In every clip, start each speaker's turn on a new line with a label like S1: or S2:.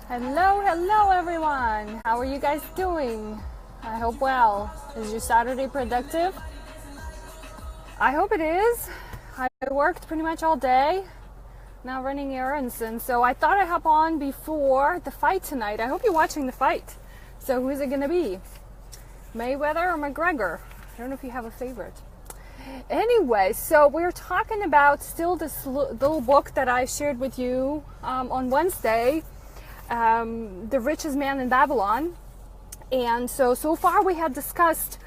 S1: Hello everyone. How are you guys doing? I hope well. Is your Saturday productive? I hope it is. I worked pretty much all day, now running errands, and so I thought I'd hop on before the fight tonight. I hope you're watching the fight. So who's it gonna be? Mayweather or McGregor? I don't know if you have a favorite. Anyway, so we're talking about still this little book that I shared with you on Wednesday, The Richest Man in Babylon. And so far we had discussed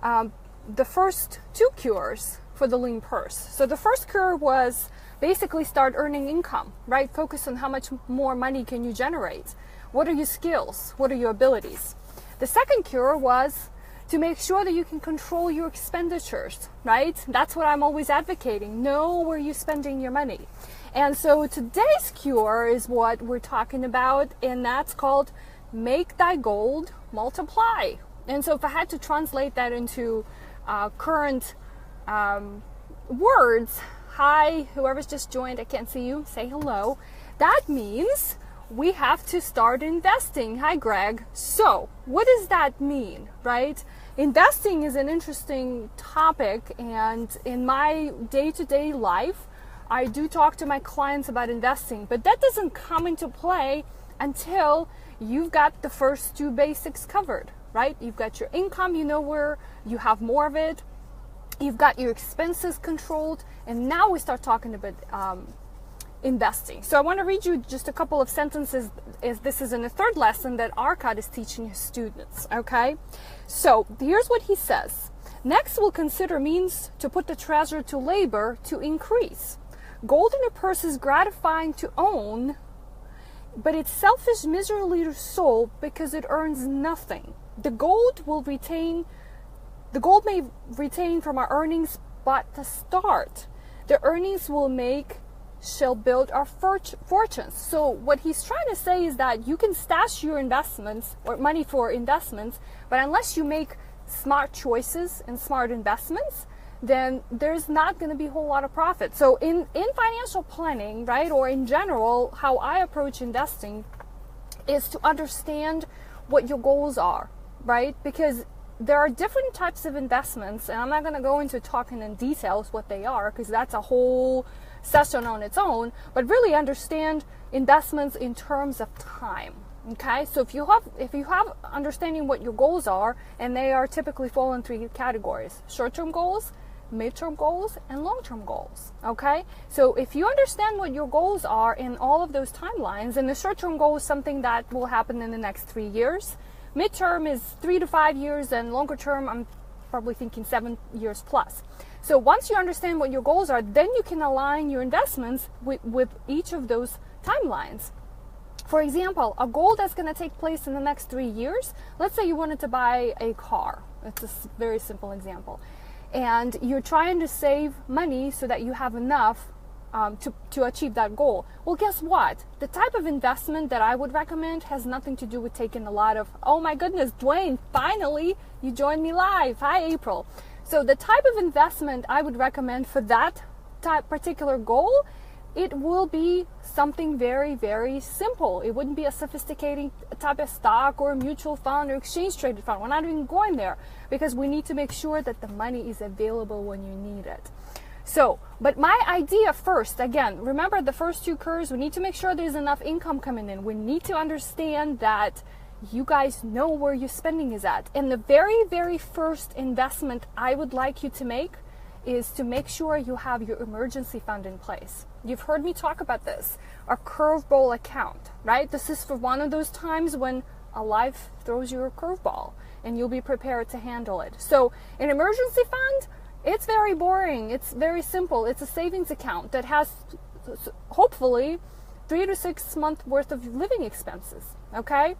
S1: the first two cures for the lean purse. So the first cure was basically start earning income, right? Focus on how much more money can you generate. What are your skills? What are your abilities? The second cure was to make sure that you can control your expenditures, right? That's what I'm always advocating. Know where you're spending your money. And so today's cure is what we're talking about, and that's called make thy gold multiply. And so if I had to translate that into current words, hi, whoever's just joined, I can't see you, say hello. That means we have to start investing. Hi, Greg. So what does that mean, right? Investing is an interesting topic, and in my day-to-day life, I do talk to my clients about investing, but that doesn't come into play until you've got the first two basics covered, right? You've got your income, you know where you have more of it. You've got your expenses controlled, and now we start talking about investing. So I want to read you just a couple of sentences, as this is in the third lesson that Arcad is teaching his students, okay? So here's what he says. Next, we'll consider means to put the treasure to labor to increase. Gold in a purse is gratifying to own, but it's selfish miserably to soul because it earns nothing. The gold may retain from our earnings, but the start. The earnings will make shall build our fortunes. So what he's trying to say is that you can stash your investments or money for investments, but unless you make smart choices and smart investments, then there's not going to be a whole lot of profit. So in financial planning, right, or in general, how I approach investing is to understand what your goals are, right? Because there are different types of investments, and I'm not going to go into talking in details what they are, because that's a whole session on its own, but really understand investments in terms of time. Okay, so if you have understanding what your goals are, and they are typically fall in three categories: short-term goals, mid-term goals, and long-term goals. Okay, so if you understand what your goals are in all of those timelines, and the short-term goal is something that will happen in the next 3 years, mid-term is 3 to 5 years, and longer term I'm probably thinking 7 years plus. So once you understand what your goals are, then you can align your investments with each of those timelines. For example, a goal that's going to take place in the next 3 years, let's say you wanted to buy a car. It's a very simple example. And you're trying to save money so that you have enough to achieve that goal. Well, guess what? The type of investment that I would recommend has nothing to do with taking a lot of, oh my goodness, Dwayne, finally you joined me live. Hi, April. So the type of investment I would recommend for that particular goal, it will be something very, very simple. It wouldn't be a sophisticated type of stock or a mutual fund or exchange traded fund. We're not even going there, because we need to make sure that the money is available when you need it. So, but my idea first, again, remember the first two cures, we need to make sure there's enough income coming in. We need to understand that you guys know where your spending is at. And the very, very first investment I would like you to make is to make sure you have your emergency fund in place. You've heard me talk about this, a curveball account, right? This is for one of those times when a life throws you a curveball and you'll be prepared to handle it. So an emergency fund, it's very boring. It's very simple. It's a savings account that has hopefully 3 to 6 months worth of living expenses, okay?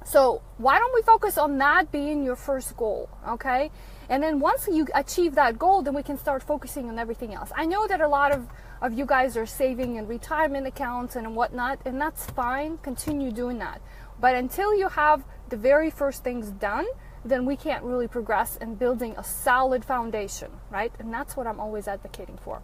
S1: So why don't we focus on that being your first goal, okay? And then once you achieve that goal, then we can start focusing on everything else. I know that a lot of you guys are saving in retirement accounts and whatnot, and that's fine. Continue doing that. But until you have the very first things done, then we can't really progress in building a solid foundation, right? And that's what I'm always advocating for.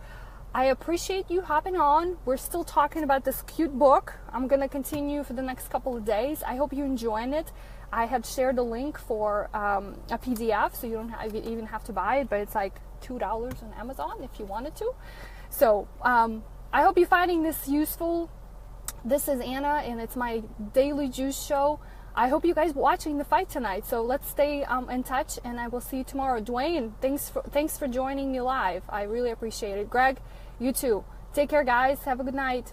S1: I appreciate you hopping on. We're still talking about this cute book. I'm going to continue for the next couple of days. I hope you're enjoying it. I had shared a link for a PDF, so you don't even have to buy it, but it's like $2 on Amazon if you wanted to. So I hope you're finding this useful. This is Anna, and it's my daily juice show. I hope you guys watching the fight tonight. So let's stay in touch, and I will see you tomorrow. Dwayne, thanks for joining me live. I really appreciate it. Greg, you too. Take care, guys. Have a good night.